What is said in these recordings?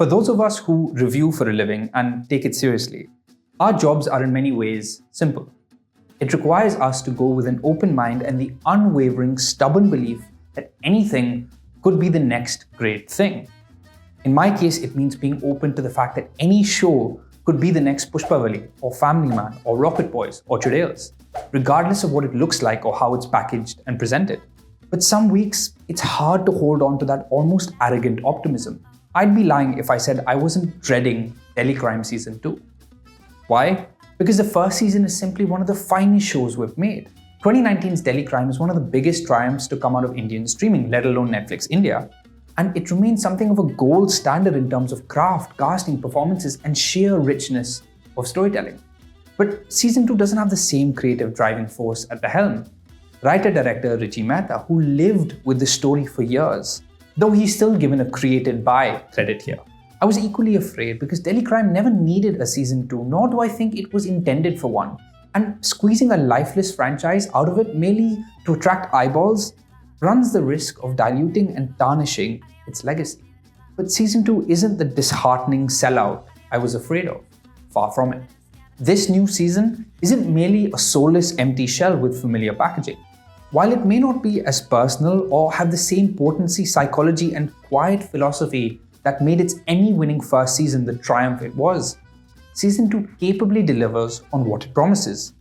For those of us who review for a living and take it seriously, our jobs are in many ways simple. It requires us to go with an open mind and the unwavering, stubborn belief that anything could be the next great thing. In my case, it means being open to the fact that any show could be the next Pushpavali or Family Man or Rocket Boys or Chudayals, regardless of what it looks like or how it's packaged and presented. But some weeks, it's hard to hold on to that almost arrogant optimism. I'd be lying if I said I wasn't dreading Delhi Crime Season 2. Why? Because the first season is simply one of the finest shows we've made. 2019's Delhi Crime is one of the biggest triumphs to come out of Indian streaming, let alone Netflix India. And it remains something of a gold standard in terms of craft, casting, performances, and sheer richness of storytelling. But Season 2 doesn't have the same creative driving force at the helm. Writer-director Richie Mehta, who lived with the story for years, though he's still given a created by credit here. I was equally afraid because Delhi Crime never needed a Season 2, nor do I think it was intended for one. And squeezing a lifeless franchise out of it merely to attract eyeballs runs the risk of diluting and tarnishing its legacy. But Season 2 isn't the disheartening sellout I was afraid of. Far from it. This new season isn't merely a soulless empty shell with familiar packaging. While it may not be as personal or have the same potency, psychology, and quiet philosophy that made its Emmy-winning first season the triumph it was, Season 2 capably delivers on what it promises,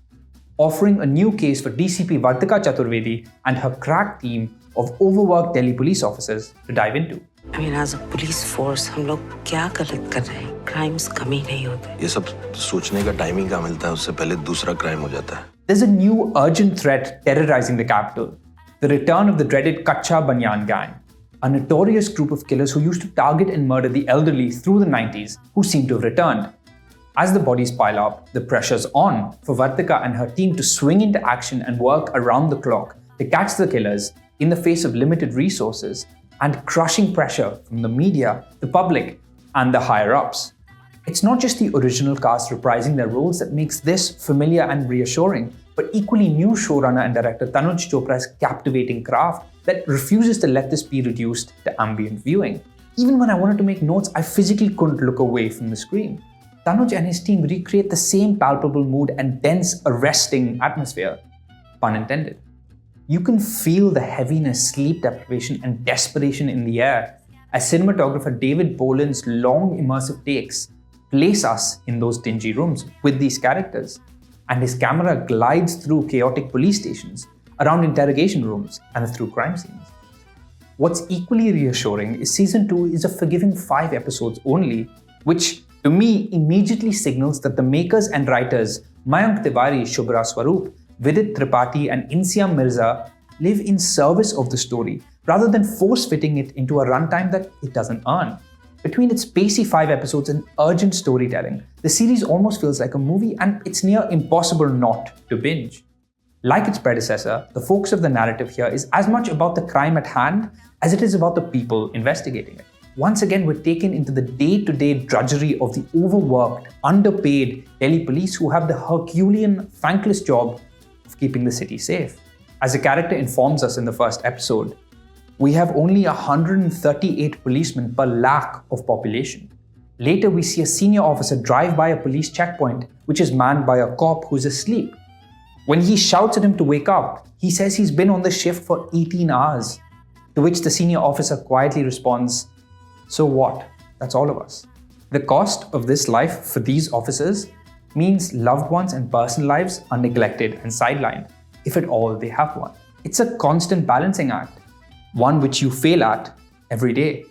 offering a new case for DCP Vartika Chaturvedi and her crack team of overworked Delhi police officers to dive into. I mean, as a police force, हम लोग क्या गलत कर रहे हैं? Crimes कम ही नहीं होते. ये सब सोचने का टाइमिंग कहाँ मिलता है, उससे पहले दूसरा crime हो जाता है. There's a new urgent threat terrorizing the capital, the return of the dreaded Kacha Banyan gang, a notorious group of killers who used to target and murder the elderly through the 90s who seem to have returned. As the bodies pile up, the pressure's on for Vartika and her team to swing into action and work around the clock to catch the killers in the face of limited resources and crushing pressure from the media, the public, and the higher-ups. It's not just the original cast reprising their roles that makes this familiar and reassuring, but equally new showrunner and director Tanuj Chopra's captivating craft that refuses to let this be reduced to ambient viewing. Even when I wanted to make notes, I physically couldn't look away from the screen. Tanuj and his team recreate the same palpable mood and dense, arresting atmosphere. Pun intended. You can feel the heaviness, sleep deprivation, and desperation in the air as cinematographer David Boland's long, immersive takes place us in those dingy rooms with these characters, and his camera glides through chaotic police stations, around interrogation rooms, and through crime scenes. What's equally reassuring is Season 2 is a forgiving 5 episodes only, which to me immediately signals that the makers and writers Mayank Tiwari, Shubhra Swaroop, Vidit Tripathi, and Insiam Mirza live in service of the story rather than force-fitting it into a runtime that it doesn't earn. Between its pacey 5 episodes and urgent storytelling, the series almost feels like a movie, and it's near impossible not to binge. Like its predecessor, the focus of the narrative here is as much about the crime at hand as it is about the people investigating it. Once again, we're taken into the day-to-day drudgery of the overworked, underpaid Delhi police who have the Herculean, thankless job of keeping the city safe. As the character informs us in the first episode, we have only 138 policemen per lakh of population. Later, we see a senior officer drive by a police checkpoint, which is manned by a cop who's asleep. When he shouts at him to wake up, he says he's been on the shift for 18 hours, to which the senior officer quietly responds, "So what? That's all of us." The cost of this life for these officers means loved ones and personal lives are neglected and sidelined, if at all they have one. It's a constant balancing act, one which you fail at every day,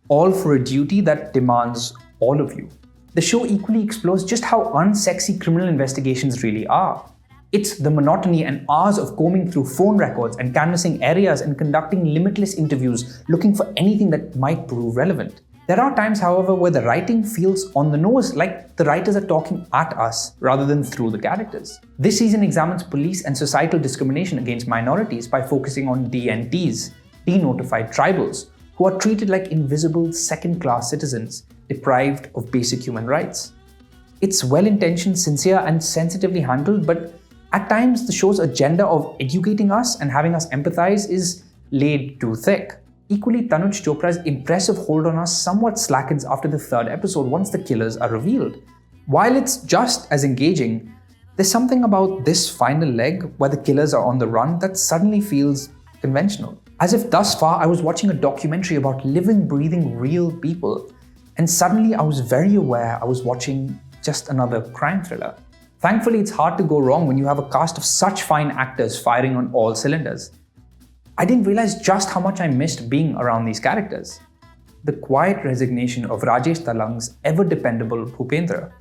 all for a duty that demands all of you. The show equally explores just how unsexy criminal investigations really are. It's the monotony and hours of combing through phone records and canvassing areas and conducting limitless interviews looking for anything that might prove relevant. There are times, however, where the writing feels on the nose, like the writers are talking at us rather than through the characters. This season examines police and societal discrimination against minorities by focusing on DNTs, denotified tribals, who are treated like invisible second-class citizens, deprived of basic human rights. It's well-intentioned, sincere, and sensitively handled, but at times the show's agenda of educating us and having us empathize is laid too thick. Equally, Tanuj Chopra's impressive hold on us somewhat slackens after the third episode once the killers are revealed. While it's just as engaging, there's something about this final leg where the killers are on the run that suddenly feels conventional. As if thus far I was watching a documentary about living, breathing, real people, and suddenly I was very aware I was watching just another crime thriller. Thankfully, it's hard to go wrong when you have a cast of such fine actors firing on all cylinders. I didn't realize just how much I missed being around these characters. The quiet resignation of Rajesh Talang's ever-dependable Bhupendra.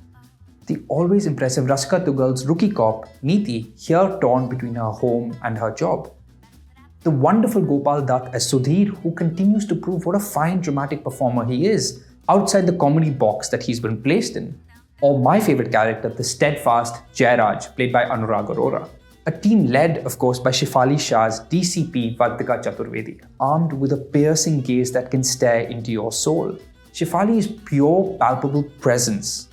The always impressive Rasika Dugal's rookie cop, Neeti, here torn between her home and her job. The wonderful Gopal Dutt as Sudhir, who continues to prove what a fine dramatic performer he is outside the comedy box that he's been placed in. Or my favorite character, the steadfast Jairaj, played by Anurag Arora. A team led, of course, by Shefali Shah's DCP Vartika Chaturvedi, armed with a piercing gaze that can stare into your soul. Shefali is pure, palpable presence.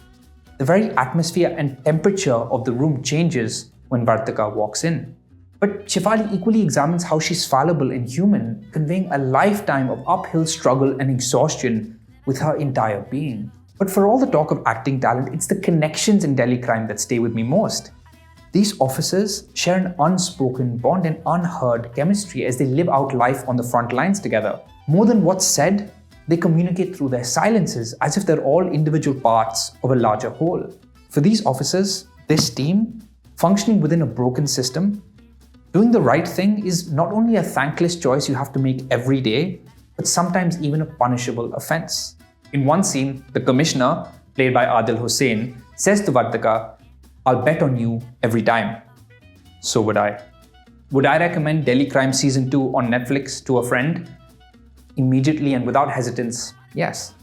The very atmosphere and temperature of the room changes when Vartika walks in. But Shefali equally examines how she's fallible and human, conveying a lifetime of uphill struggle and exhaustion with her entire being. But for all the talk of acting talent, it's the connections in Delhi crime that stay with me most. These officers share an unspoken bond and unheard chemistry as they live out life on the front lines together. More than what's said, they communicate through their silences as if they're all individual parts of a larger whole. For these officers, this team, functioning within a broken system, doing the right thing is not only a thankless choice you have to make every day, but sometimes even a punishable offense. In one scene, the commissioner, played by Adil Hussain, says to Vartika, "I'll bet on you every time." So would I. Would I recommend Delhi Crime Season 2 on Netflix to a friend? Immediately and without hesitance, yes.